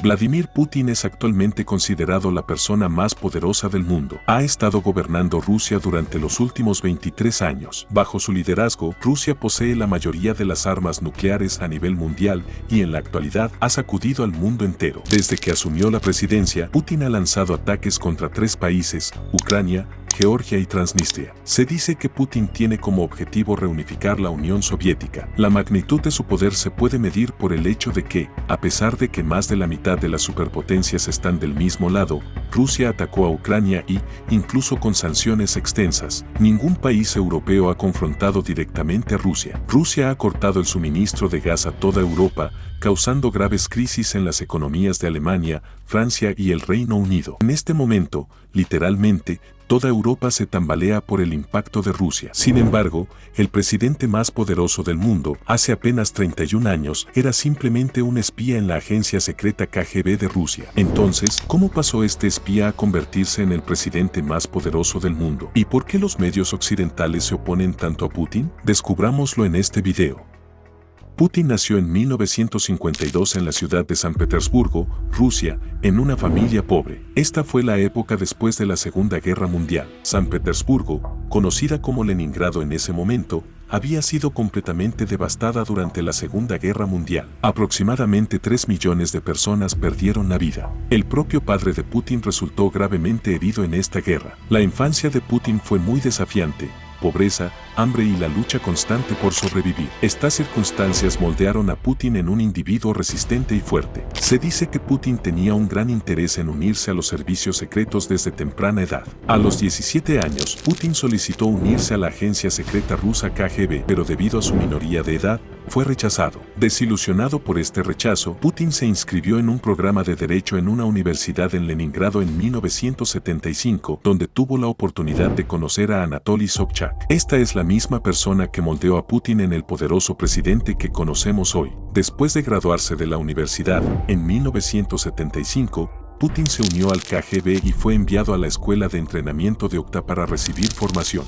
Vladimir Putin es actualmente considerado la persona más poderosa del mundo. Ha estado gobernando Rusia durante los últimos 23 años. Bajo su liderazgo, Rusia posee la mayoría de las armas nucleares a nivel mundial y en la actualidad ha sacudido al mundo entero. Desde que asumió la presidencia, Putin ha lanzado ataques contra 3 países: Ucrania, Georgia y Transnistria. Se dice que Putin tiene como objetivo reunificar la Unión Soviética. La magnitud de su poder se puede medir por el hecho de que, a pesar de que más de la mitad de las superpotencias están del mismo lado, Rusia atacó a Ucrania y, incluso con sanciones extensas, ningún país europeo ha confrontado directamente a Rusia. Rusia ha cortado el suministro de gas a toda Europa, causando graves crisis en las economías de Alemania, Francia y el Reino Unido. En este momento, literalmente, toda Europa se tambalea por el impacto de Rusia. Sin embargo, el presidente más poderoso del mundo, hace apenas 31 años, era simplemente un espía en la agencia secreta KGB de Rusia. Entonces, ¿cómo pasó este espía a convertirse en el presidente más poderoso del mundo? ¿Y por qué los medios occidentales se oponen tanto a Putin? Descubrámoslo en este video. Putin nació en 1952 en la ciudad de San Petersburgo, Rusia, en una familia pobre. Esta fue la época después de la Segunda Guerra Mundial. San Petersburgo, conocida como Leningrado en ese momento, había sido completamente devastada durante la Segunda Guerra Mundial. Aproximadamente 3 millones de personas perdieron la vida. El propio padre de Putin resultó gravemente herido en esta guerra. La infancia de Putin fue muy desafiante: pobreza, hambre y la lucha constante por sobrevivir. Estas circunstancias moldearon a Putin en un individuo resistente y fuerte. Se dice que Putin tenía un gran interés en unirse a los servicios secretos desde temprana edad. A los 17 años, Putin solicitó unirse a la agencia secreta rusa KGB, pero debido a su minoría de edad, fue rechazado. Desilusionado por este rechazo, Putin se inscribió en un programa de derecho en una universidad en Leningrado en 1975, donde tuvo la oportunidad de conocer a Anatoly Sobchak. Esta es la misma persona que moldeó a Putin en el poderoso presidente que conocemos hoy. Después de graduarse de la universidad, en 1975, Putin se unió al KGB y fue enviado a la escuela de entrenamiento de Okta para recibir formación.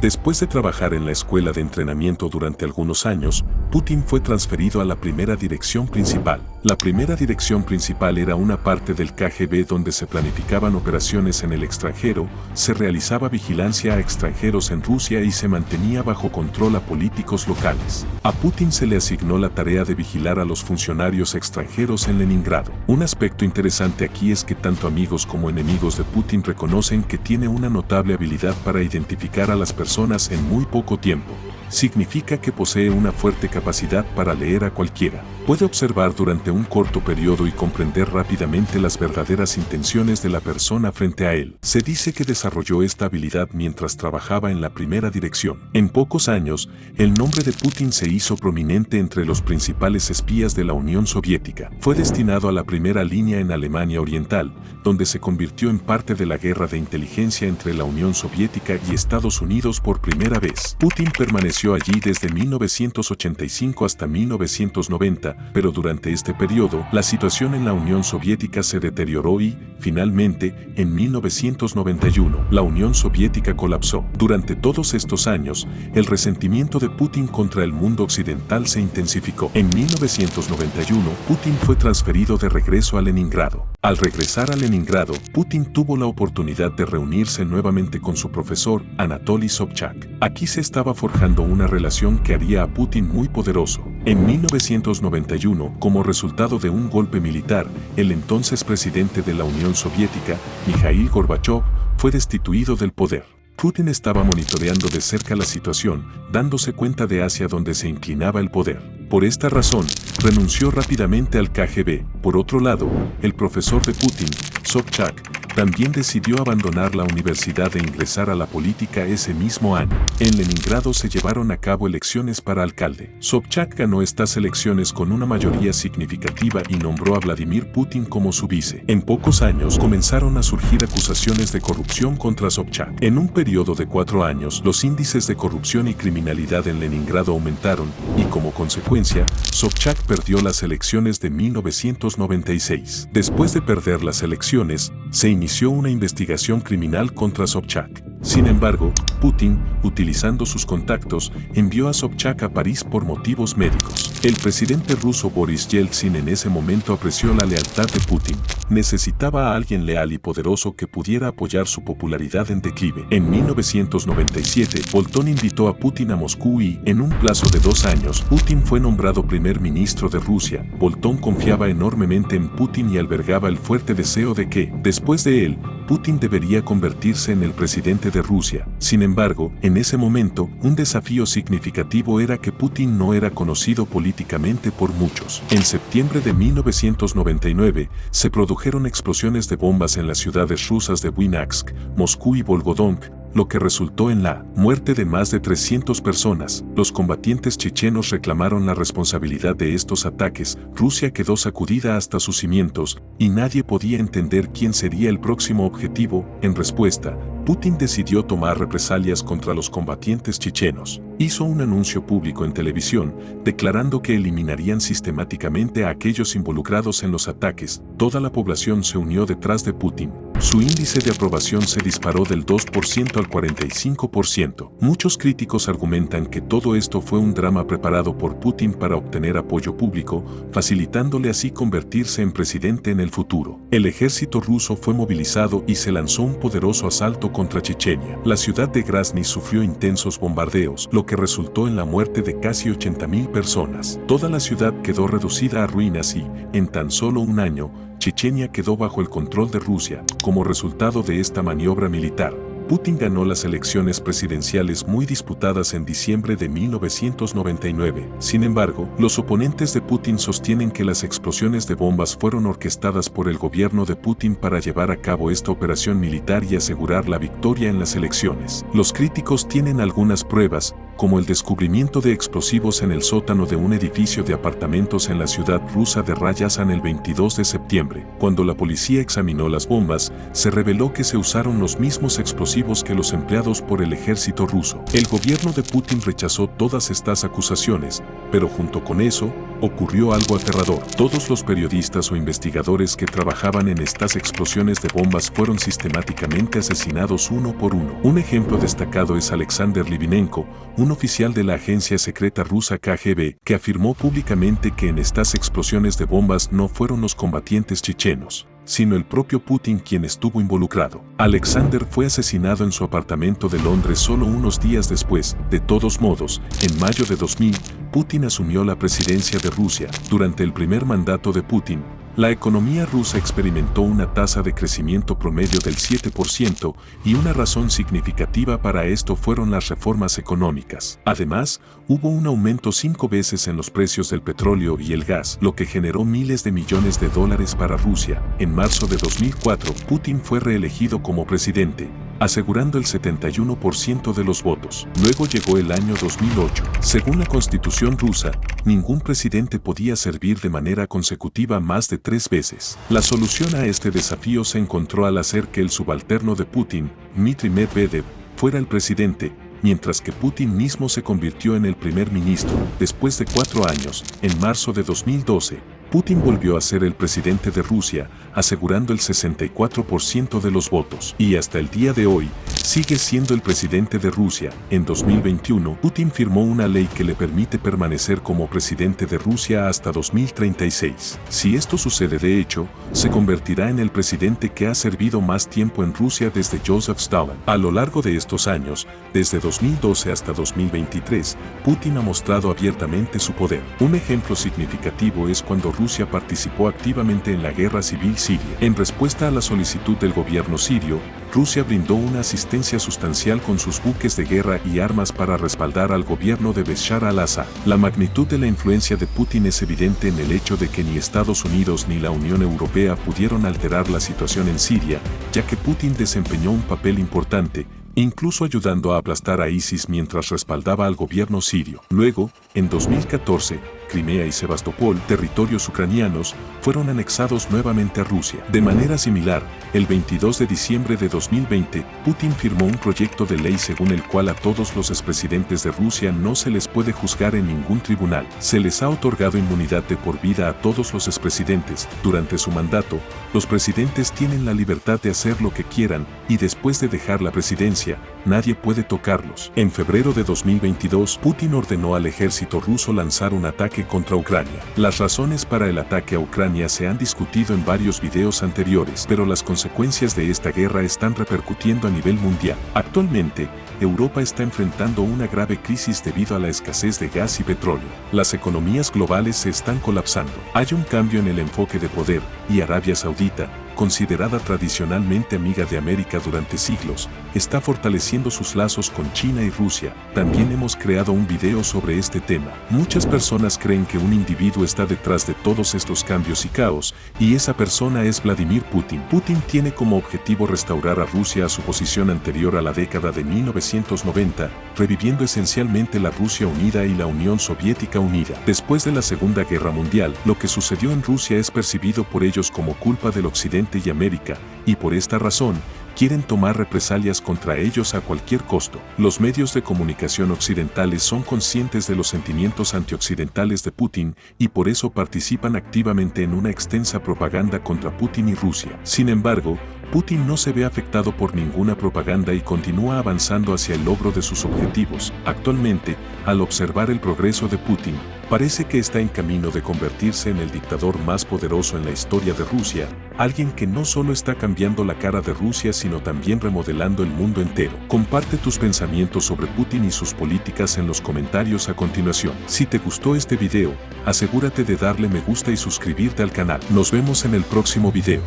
Después de trabajar en la escuela de entrenamiento durante algunos años, Putin fue transferido a la primera dirección principal. La primera dirección principal era una parte del KGB donde se planificaban operaciones en el extranjero, se realizaba vigilancia a extranjeros en Rusia y se mantenía bajo control a políticos locales. A Putin se le asignó la tarea de vigilar a los funcionarios extranjeros en Leningrado. Un aspecto interesante aquí es que tanto amigos como enemigos de Putin reconocen que tiene una notable habilidad para identificar a las personas en muy poco tiempo. Significa que posee una fuerte capacidad para leer a cualquiera. Puede observar durante un corto periodo y comprender rápidamente las verdaderas intenciones de la persona frente a él. Se dice que desarrolló esta habilidad mientras trabajaba en la primera dirección. En pocos años, el nombre de Putin se hizo prominente entre los principales espías de la Unión Soviética. Fue destinado a la primera línea en Alemania Oriental, donde se convirtió en parte de la guerra de inteligencia entre la Unión Soviética y Estados Unidos por primera vez. Putin permaneció allí desde 1985 hasta 1990, pero durante este periodo, la situación en la Unión Soviética se deterioró y, finalmente, en 1991, la Unión Soviética colapsó. Durante todos estos años, el resentimiento de Putin contra el mundo occidental se intensificó. En 1991, Putin fue transferido de regreso a Leningrado. Al regresar a Leningrado, Putin tuvo la oportunidad de reunirse nuevamente con su profesor, Anatoly Sobchak. Aquí se estaba forjando una relación que haría a Putin muy poderoso. En 1991, como resultado de un golpe militar, el entonces presidente de la Unión Soviética, Mikhail Gorbachev, fue destituido del poder. Putin estaba monitoreando de cerca la situación, dándose cuenta de hacia dónde se inclinaba el poder. Por esta razón, renunció rápidamente al KGB. Por otro lado, el profesor de Putin, Sobchak, también decidió abandonar la universidad e ingresar a la política ese mismo año. En Leningrado se llevaron a cabo elecciones para alcalde. Sobchak ganó estas elecciones con una mayoría significativa y nombró a Vladimir Putin como su vice. En pocos años comenzaron a surgir acusaciones de corrupción contra Sobchak. En un periodo de 4 años, los índices de corrupción y criminalidad en Leningrado aumentaron y, como consecuencia, Sobchak perdió las elecciones de 1996. Después de perder las elecciones, se inició una investigación criminal contra Sobchak. Sin embargo, Putin, utilizando sus contactos, envió a Sobchak a París por motivos médicos. El presidente ruso Boris Yeltsin en ese momento apreció la lealtad de Putin. Necesitaba a alguien leal y poderoso que pudiera apoyar su popularidad en declive. En 1997, Bolton invitó a Putin a Moscú y, en un plazo de 2 años, Putin fue nombrado primer ministro de Rusia. Bolton confiaba enormemente en Putin y albergaba el fuerte deseo de que, después de él, Putin debería convertirse en el presidente de Rusia. Sin embargo, en ese momento, un desafío significativo era que Putin no era conocido políticamente por muchos. En septiembre de 1999, se produjeron explosiones de bombas en las ciudades rusas de Winsk, Moscú y Volgodonsk, lo que resultó en la muerte de más de 300 personas. Los combatientes chechenos reclamaron la responsabilidad de estos ataques. Rusia quedó sacudida hasta sus cimientos, y nadie podía entender quién sería el próximo objetivo. En respuesta, Putin decidió tomar represalias contra los combatientes chechenos. Hizo un anuncio público en televisión, declarando que eliminarían sistemáticamente a aquellos involucrados en los ataques. Toda la población se unió detrás de Putin. Su índice de aprobación se disparó del 2% al 45%. Muchos críticos argumentan que todo esto fue un drama preparado por Putin para obtener apoyo público, facilitándole así convertirse en presidente en el futuro. El ejército ruso fue movilizado y se lanzó un poderoso asalto contra Chechenia. La ciudad de Grozny sufrió intensos bombardeos, lo que resultó en la muerte de casi 80.000 personas. Toda la ciudad quedó reducida a ruinas y, en tan solo un año, Chechenia quedó bajo el control de Rusia. Como resultado de esta maniobra militar, Putin ganó las elecciones presidenciales muy disputadas en diciembre de 1999. Sin embargo, los oponentes de Putin sostienen que las explosiones de bombas fueron orquestadas por el gobierno de Putin para llevar a cabo esta operación militar y asegurar la victoria en las elecciones. Los críticos tienen algunas pruebas, como el descubrimiento de explosivos en el sótano de un edificio de apartamentos en la ciudad rusa de Ryazan el 22 de septiembre. Cuando la policía examinó las bombas, se reveló que se usaron los mismos explosivos que los empleados por el ejército ruso. El gobierno de Putin rechazó todas estas acusaciones, pero junto con eso, ocurrió algo aterrador. Todos los periodistas o investigadores que trabajaban en estas explosiones de bombas fueron sistemáticamente asesinados uno por uno. Un ejemplo destacado es Alexander Litvinenko, un oficial de la agencia secreta rusa KGB, que afirmó públicamente que en estas explosiones de bombas no fueron los combatientes chechenos, sino el propio Putin quien estuvo involucrado. Alexander fue asesinado en su apartamento de Londres solo unos días después. De todos modos, en mayo de 2000, Putin asumió la presidencia de Rusia. Durante el primer mandato de Putin, la economía rusa experimentó una tasa de crecimiento promedio del 7% y una razón significativa para esto fueron las reformas económicas. Además, hubo un aumento 5 veces en los precios del petróleo y el gas, lo que generó miles de millones de dólares para Rusia. En marzo de 2004, Putin fue reelegido como presidente, asegurando el 71% de los votos. Luego llegó el año 2008. Según la constitución rusa, ningún presidente podía servir de manera consecutiva más de 3 veces. La solución a este desafío se encontró al hacer que el subalterno de Putin, Dmitry Medvedev, fuera el presidente, mientras que Putin mismo se convirtió en el primer ministro. Después de 4 años, en marzo de 2012, Putin volvió a ser el presidente de Rusia, asegurando el 64% de los votos. Y hasta el día de hoy, sigue siendo el presidente de Rusia. En 2021, Putin firmó una ley que le permite permanecer como presidente de Rusia hasta 2036. Si esto sucede de hecho, se convertirá en el presidente que ha servido más tiempo en Rusia desde Joseph Stalin. A lo largo de estos años, desde 2012 hasta 2023, Putin ha mostrado abiertamente su poder. Un ejemplo significativo es cuando Rusia participó activamente en la guerra civil siria. En respuesta a la solicitud del gobierno sirio, Rusia brindó una asistencia sustancial con sus buques de guerra y armas para respaldar al gobierno de Bashar al-Assad. La magnitud de la influencia de Putin es evidente en el hecho de que ni Estados Unidos ni la Unión Europea pudieron alterar la situación en Siria, ya que Putin desempeñó un papel importante, incluso ayudando a aplastar a ISIS mientras respaldaba al gobierno sirio. Luego, en 2014, Crimea y Sebastopol, territorios ucranianos, fueron anexados nuevamente a Rusia. De manera similar, el 22 de diciembre de 2020, Putin firmó un proyecto de ley según el cual a todos los expresidentes de Rusia no se les puede juzgar en ningún tribunal. Se les ha otorgado inmunidad de por vida a todos los expresidentes. Durante su mandato, Los presidentes tienen la libertad de hacer lo que quieran y después de dejar la presidencia, nadie puede tocarlos. En febrero de 2022, Putin ordenó al ejército ruso lanzar un ataque contra Ucrania. Las razones para el ataque a Ucrania se han discutido en varios videos anteriores, pero las consecuencias de esta guerra están repercutiendo a nivel mundial. Actualmente, Europa está enfrentando una grave crisis debido a la escasez de gas y petróleo. Las economías globales se están colapsando. Hay un cambio en el enfoque de poder, y Arabia Saudita, considerada tradicionalmente amiga de América durante siglos, está fortaleciendo sus lazos con China y Rusia. También hemos creado un video sobre este tema. Muchas personas creen que un individuo está detrás de todos estos cambios y caos, y esa persona es Vladimir Putin. Putin tiene como objetivo restaurar a Rusia a su posición anterior a la década de 1990, reviviendo esencialmente la Rusia unida y la Unión Soviética unida. Después de la Segunda Guerra Mundial, lo que sucedió en Rusia es percibido por ellos como culpa del Occidente y América, y por esta razón, quieren tomar represalias contra ellos a cualquier costo. Los medios de comunicación occidentales son conscientes de los sentimientos antioccidentales de Putin y por eso participan activamente en una extensa propaganda contra Putin y Rusia. Sin embargo, Putin no se ve afectado por ninguna propaganda y continúa avanzando hacia el logro de sus objetivos. Actualmente, al observar el progreso de Putin, parece que está en camino de convertirse en el dictador más poderoso en la historia de Rusia, alguien que no solo está cambiando la cara de Rusia sino también remodelando el mundo entero. Comparte tus pensamientos sobre Putin y sus políticas en los comentarios a continuación. Si te gustó este video, asegúrate de darle me gusta y suscribirte al canal. Nos vemos en el próximo video.